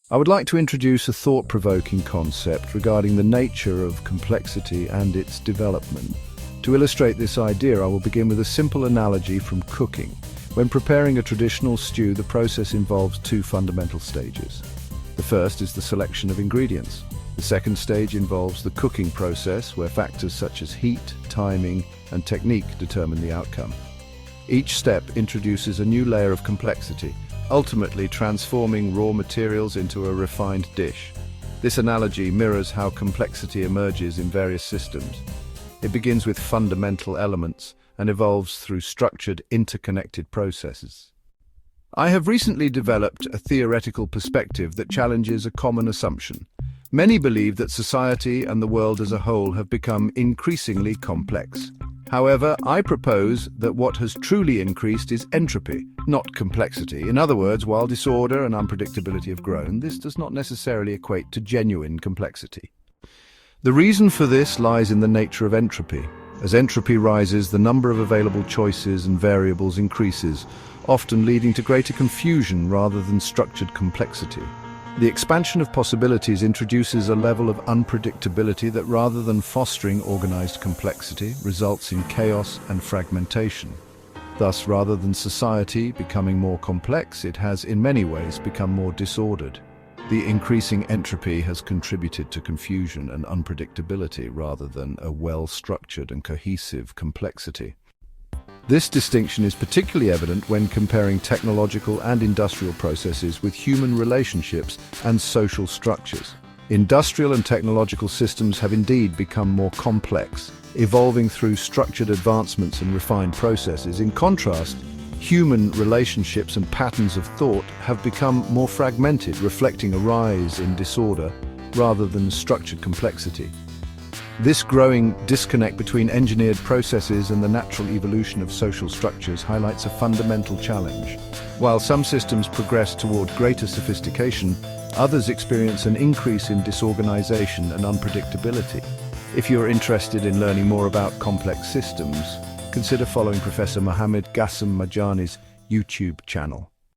I would like to introduce a thought-provoking concept regarding the nature of complexity and its development. To illustrate this idea, I will begin with a simple analogy from cooking. When preparing a traditional stew, the process involves two fundamental stages. The first is the selection of ingredients. The second stage involves the cooking process, where factors such as heat, timing, and technique determine the outcome. Each step introduces a new layer of complexity, ultimately transforming raw materials into a refined dish. This analogy mirrors how complexity emerges in various systems. It begins with fundamental elements and evolves through structured, interconnected processes. I have recently developed a theoretical perspective that challenges a common assumption. Many believe that society and the world as a whole have become increasingly complex. However, I propose that what has truly increased is entropy, not complexity. In other words, while disorder and unpredictability have grown, this does not necessarily equate to genuine complexity. The reason for this lies in the nature of entropy. As entropy rises, the number of available choices and variables increases, often leading to greater confusion rather than structured complexity. The expansion of possibilities introduces a level of unpredictability that, rather than fostering organized complexity, results in chaos and fragmentation. Thus, rather than society becoming more complex, it has in many ways become more disordered. The increasing entropy has contributed to confusion and unpredictability rather than a well-structured and cohesive complexity. This distinction is particularly evident when comparing technological and industrial processes with human relationships and social structures. Industrial and technological systems have indeed become more complex, evolving through structured advancements and refined processes. In contrast, human relationships and patterns of thought have become more fragmented, reflecting a rise in disorder rather than structured complexity. This growing disconnect between engineered processes and the natural evolution of social structures highlights a fundamental challenge. While some systems progress toward greater sophistication, others experience an increase in disorganization and unpredictability. If you're interested in learning more about complex systems, consider following Professor Mohammed Gassem Majani's YouTube channel.